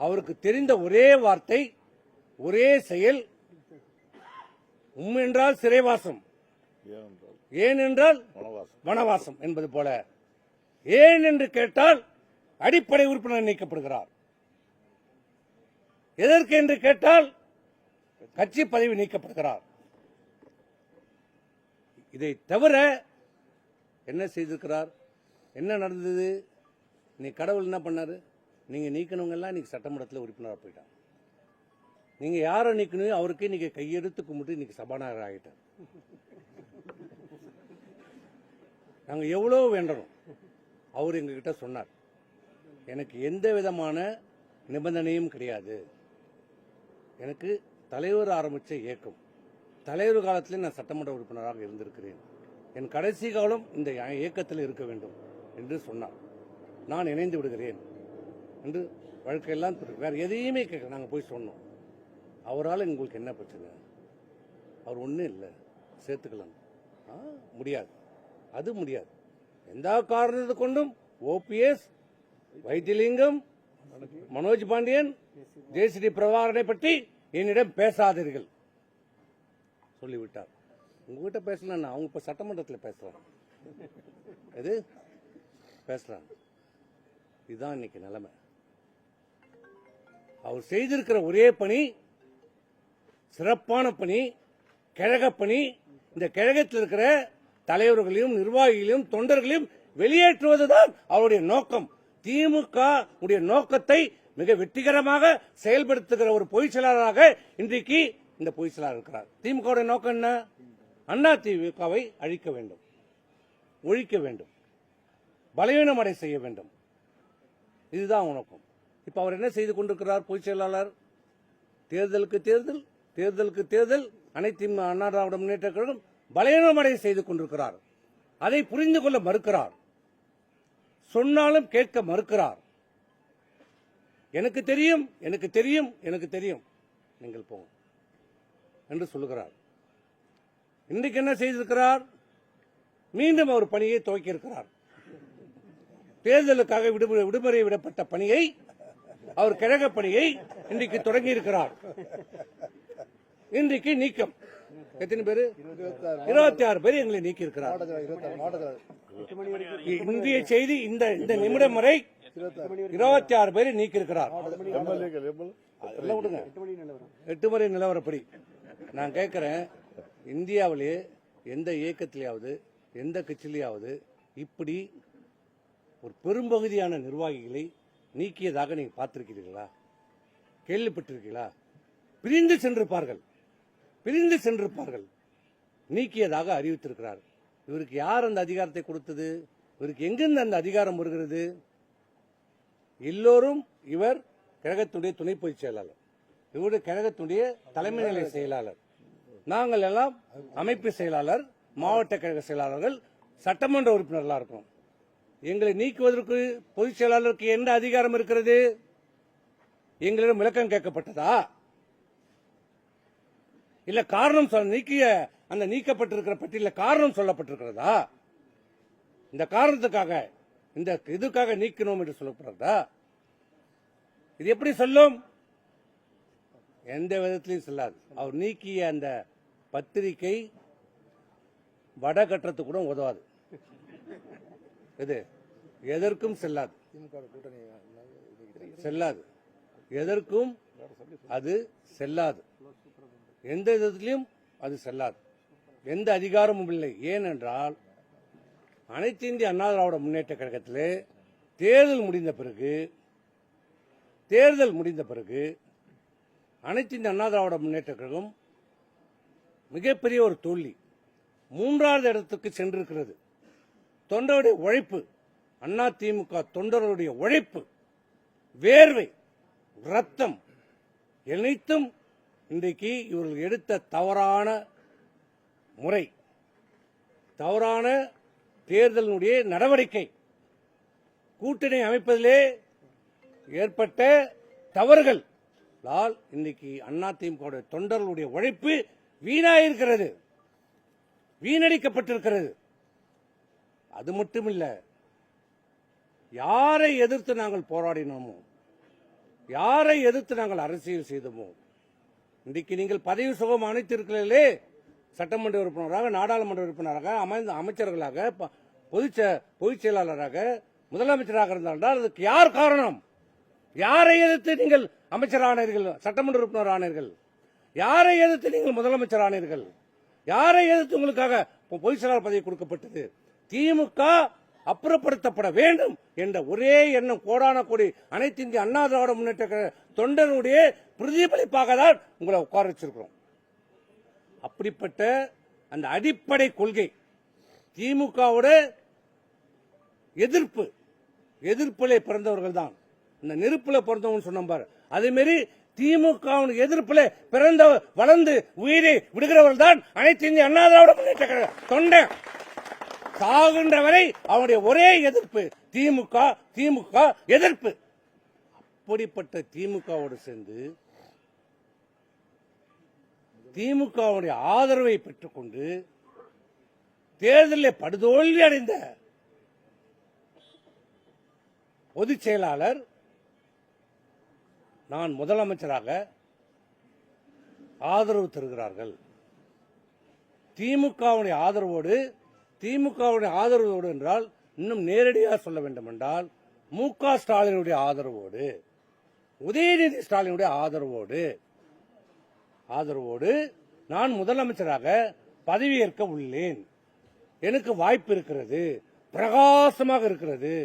அவருக்கு தெரிந்த ஒரே வார்த்தை, ஒரே செயல், என்றால் சிறைவாசம், ஏன் என்றால் வனவாசம் என்பது போல, ஏன் என்று கேட்டால் அடிப்படை உறுப்பினர் நீக்கப்படுகிறார், எதற்கு என்று கேட்டால் கட்சி பதவி நீக்கப்படுகிறார். இதை தவிர என்ன செய்திருக்கிறார்? என்ன நடந்தது? நீ கடவுள் என்ன பண்ணாரு? நீங்க நீக்கணவங்க எல்லாம் இன்னைக்கு சட்டமன்றத்தில் உறுப்பினராக போயிட்டாங்க. நீங்க யாரை நீக்கணும் அவருக்கே நீங்க கையெடுத்து கும்பிட்டு இன்னைக்கு சபாநாயகர் ஆகிட்டார். நாங்க எவ்வளவு வேண்டணும். அவர் எங்ககிட்ட சொன்னார், எனக்கு எந்த விதமான நிபந்தனையும் கிடையாது, எனக்கு தலைவர் ஆரம்பிச்ச இயக்கம், தலைவர் காலத்திலே நான் சட்டமன்ற உறுப்பினராக இருந்திருக்கிறேன், என் கடைசி காலம் இந்த இயக்கத்தில் இருக்க வேண்டும் என்று சொன்னார். நான் இணைந்து விடுகிறேன் என்று வழக்கெல்லாம் வேற எதையுமே கேட்க நாங்கள் போய் சொன்னோம். அவரால் உங்களுக்கு என்ன பிரச்சனை? அவர் ஒன்றும் இல்லை, சேர்த்துக்கலாம். முடியாது, அது முடியாது. எந்த காரணத்தை கொண்டும் ஓபிஎஸ், வைத்திலிங்கம், மனோஜ் பாண்டியன், ஜேசிடி பிரபாகரனை பற்றி என்னிடம் பேசாதீர்கள் சொல்லிவிட்டார். உங்ககிட்ட பேசலாம், அவங்க இப்ப சட்டமன்றத்தில் பேசுறாங்க, எது பேசுறாங்க. இதுதான் இன்னைக்கு நிலைமை. அவர் செய்திருக்கிற ஒரே பணி சிறப்பான பணி, கழக பணி. இந்த கழகத்தில் இருக்கிற தலைவர்களையும் நிர்வாகிகளையும் தொண்டர்களையும் வெளியேற்றுவதுதான் அவருடைய நோக்கம். திமுக உடைய நோக்கத்தை மிக வெற்றிகரமாக செயல்படுத்துகிற ஒரு பொதுச் செயலாளராக இன்றைக்கு இந்த பொதுச் செயலாளர் இருக்கிறார். திமுக நோக்கம் என்ன? அண்ணா திமுகவை அழிக்க வேண்டும், ஒழிக்க வேண்டும், பலவீனமடை செய்ய வேண்டும். இதுதான் நோக்கம். இப்ப அவர் என்ன செய்து கொண்டிருக்கிறார்? பொதுச் செயலாளர் தேர்தலுக்கு தேர்தல், தேர்தலுக்கு தேர்தல் அனைத்து அண்ணா திராவிட முன்னேற்ற கழகம் பலவீனமடை செய்து கொண்டிருக்கிறார். அதை புரிந்து கொள்ள மறுக்கிறார், சொன்னாலும் கேட்க மறுக்கிறார். எனக்கு தெரியும், எனக்கு தெரியும், எனக்கு தெரியும், நீங்கள் போங்க என்று சொல்லுகிறார். இன்றைக்கு என்ன செய்திருக்கிறார்? மீண்டும் அவர் பணியை துவக்கியிருக்கிறார். தேர்தலுக்காக விடுமுறை விடப்பட்ட பணியை, அவர் கழக பணியை இன்றைக்கு தொடங்கி இருக்கிறார். இன்றைக்கு நீக்கம் எத்தனை பேர்? 26 பேர் எங்களை நீக்கி இருக்கிறார். இந்திய செய்தி இந்த நிமிடம் வரை 26 பேரை நீக்கி இருக்கிறார். 8 முறை நிலவரப்படி நான் கேட்கிறேன், இந்தியாவிலேயே எந்த இயக்கத்திலேயாவது எந்த கட்சியிலேயாவது இப்படி ஒரு பெரும்பகுதியான நிர்வாகிகளை நீக்கியதாக நீங்க பார்த்திருக்கிறீர்களா? கேள்விப்பட்டிருக்கீங்களா? பிரிந்து சென்றிருப்பார்கள், பிரிந்து சென்றிருப்பார்கள். நீக்கியதாக அறிவித்திருக்கிறார். இவருக்கு யார் அந்த அதிகாரத்தை கொடுத்தது? இவருக்கு எங்கிருந்து அந்த அதிகாரம் வருகிறது? எல்லோரும் இவர் கழகத்துடைய துணை பொதுச் செயலாளர், இவருடைய கழகத்துடைய தலைமை நிலை செயலாளர், நாங்கள் எல்லாம் அமைப்பு செயலாளர், மாவட்ட கழக செயலாளர்கள், சட்டமன்ற உறுப்பினர்களா இருக்கோம். எங்களை நீக்குவதற்கு பொதுச் செயலாளருக்கு என்ன அதிகாரம் இருக்கிறது? எங்களிடம் விளக்கம் கேட்கப்பட்டதா? இல்ல காரணம் நீக்கிய அந்த நீக்கப்பட்டிருக்கிற பட்டியலில் காரணம் சொல்லப்பட்டிருக்கிறதா? இந்த காரணத்துக்காக இந்த இதுக்காக நீக்கணும் என்று சொல்லப்படுறதா? இது எப்படி சொல்லும்? எந்த விதத்திலையும் செல்லாது. அவர் நீக்கிய அந்த பத்திரிகை வடகட்டத்துக்கு கூட உதவாது. இது எதற்கும் செல்லாது, செல்லாது, எதற்கும் அது செல்லாது, எந்த விதத்திலும் அது செல்லாது, எந்த அதிகாரமும் இல்லை. ஏனென்றால் அனைத்து இந்திய அண்ணா திராவிட முன்னேற்ற கழகத்திலே தேர்தல் முடிந்த பிறகு அனைத்து இந்திய அண்ணா திராவிட முன்னேற்ற கழகம் மிகப்பெரிய ஒரு தோல்வி, 3வது இடத்துக்கு சென்றிருக்கிறது. தொண்டருடைய உழைப்பு, அண்ணா திமுக தொண்டர்களுடைய உழைப்பு, வேர்வை, ரத்தம் அனைத்தும் இன்றைக்கு இவர்கள் எடுத்த தவறான முறை, தவறான தேர்தலினுடைய நடவடிக்கை, கூட்டணி அமைப்பதிலே ஏற்பட்ட தவறுகள் இன்னைக்கு அதிமுக தொண்டர்களுடைய உழைப்பு வீணாயிருக்கிறது, வீணடிக்கப்பட்டிருக்கிறது. அது மட்டுமில்ல, யாரை எதிர்த்து நாங்கள் போராடினோமோ, யாரை எதிர்த்து நாங்கள் அரசியல் செய்தோமோ, இன்றைக்கு நீங்கள் பதவி சுகம் அனைத்திருக்கிறீர்களே, சட்டமன்ற உறுப்பினராக, நாடாளுமன்ற உறுப்பினராக, அமைச்சர்களாக, பொதுச் செயலாளராக, முதலமைச்சராக இருந்தால் அதுக்கு யார் காரணம்? யாரை எதிர்த்து நீங்கள் அமைச்சர் ஆனீர்கள், சட்டமன்ற உறுப்பினர் ஆனீர்கள்? யாரை எதிர்த்து நீங்கள் முதலமைச்சர் ஆனீர்கள்? யாரை எதிர்த்து உங்களுக்காக பொதுச் செயலாளர் பதவி கொடுக்கப்பட்டது? திமுக அப்புறப்படுத்தப்பட வேண்டும் என்ற ஒரே எண்ணம் கோடான கோடி அனைத்து இந்திய அண்ணா திராவிட முன்னேற்ற தொண்டனுடைய பிரதிபலிப்பாக தான் உங்களை உட்கார வச்சிருக்கிறோம். அப்படிப்பட்ட அந்த அடிப்படை கொள்கை திமுகவோட எதிர்ப்பிலே பிறந்தவர்கள் தான். இந்த நெருப்பில பிறந்தவங்க சொன்ன பாரு, அதே மாதிரி திமுக எதிர்ப்பில பிறந்த வளர்ந்து உயிரை விடுகிறவர்கள் தான் அனைத்து இந்திய அண்ணா திராவிட முன்னேற்ற தொண்டன். சாகின்ற வரை அவனுடைய ஒரே எதிர்ப்பு திமுக எதிர்ப்பு. அப்படிப்பட்ட திமுகவோடு சேர்ந்து திமுகவுடைய ஆதரவை பெற்றுக்கொண்டு தேர்தலில் படுதோல்வி அடைந்த பொதுச் செயலாளர் நான் முதலமைச்சராக ஆதரவு தருகிறார்கள். திமுகவுடைய ஆதரவோடு என்றால் இன்னும் நேரடியாக சொல்ல வேண்டும் என்றால் மு.க. ஸ்டாலினுடைய ஆதரவோடு, உதயநிதி ஸ்டாலினுடைய ஆதரவோடு நான் முதலமைச்சராக பதவியேற்க உள்ளேன். எனக்கு வாய்ப்பு இருக்கிறது, பிரகாசமாக இருக்கிறது,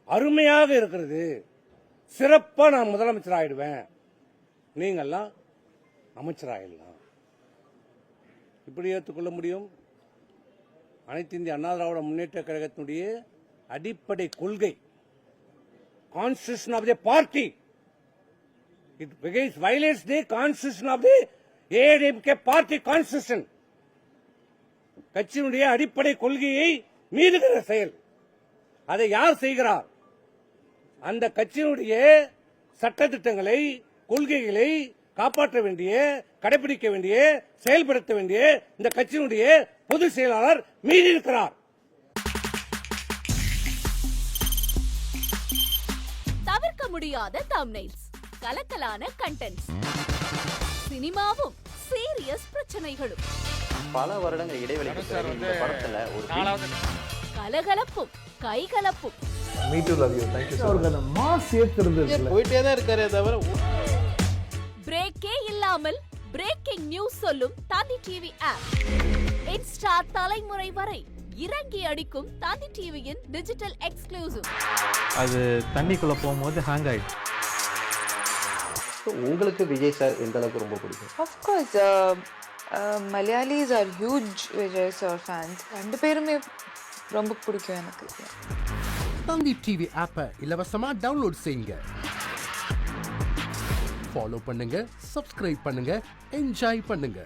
அருமையாக இருக்கிறது, சிறப்பா நான் முதலமைச்சர் ஆயிடுவேன், நீங்கெல்லாம் அமைச்சராயிடலாம். இப்படி ஏற்றுக்கொள்ள முடியும்? அனைத்து இந்திய அண்ணா திராவிட முன்னேற்ற கழகத்தினுடைய அடிப்படை கொள்கை, constitution of the party, it violates the constitution of the AIADMK party constitution. கட்சியினுடைய அடிப்படை கொள்கையை மீறுகிற செயல். அதை யார் செய்கிறார்? அந்த கட்சியினுடைய சட்டத்திட்டங்களை, கொள்கைகளை காப்பாற்ற வேண்டிய, கடைபிடிக்க வேண்டிய, செயல்படுத்த வேண்டிய இந்த கட்சியினுடைய பொதுச் செயலாளர் மீறியிருக்கிறார். தவிர்க்க முடியாத தம்ப்நெயில்ஸ், கலக்கலான கண்டென்ட்ஸ், சினிமாவும் சீரியஸ் பிரச்சனைகளும், பல வருடங்கள் இடைவெளிக்கு பிறகு இந்த படத்துல ஒரு கலகலப்பும் கைகலப்பும், Me too love you. Thank you so much. அவர்கள் மாஸ் ஏத்துறது போயிட்டே தான் இருக்காரே தவிர பிரேக்கே இல்லாமல் பிரேக்கிங் நியூஸ் சொல்லும் தந்தி டிவி ஆப். இன்ஸ்டா தலைமுறை வரை இறங்கி அடிக்கும் தந்தி டிவியின் டிஜிட்டல் எக்ஸ்க்ளூசிவ். அது தண்ணிக்குள்ள போகும்போது ஹேங் ஆயிடும். உங்களுக்கு விஜய் சார் எந்த அளவுக்கு ரொம்ப பிடிக்கும்? Of course, Malayalis are huge Vijay sir fans. ரெண்டு பேருமே ரொம்ப பிடிக்கும் எனக்கு. தந்தி டிவி ஆப்பை இலவசமா டவுன்லோட் செய்யுங்க. ஃபாலோ பண்ணுங்க, சப்ஸ்கிரைப் பண்ணுங்க, என்ஜாய் பண்ணுங்க.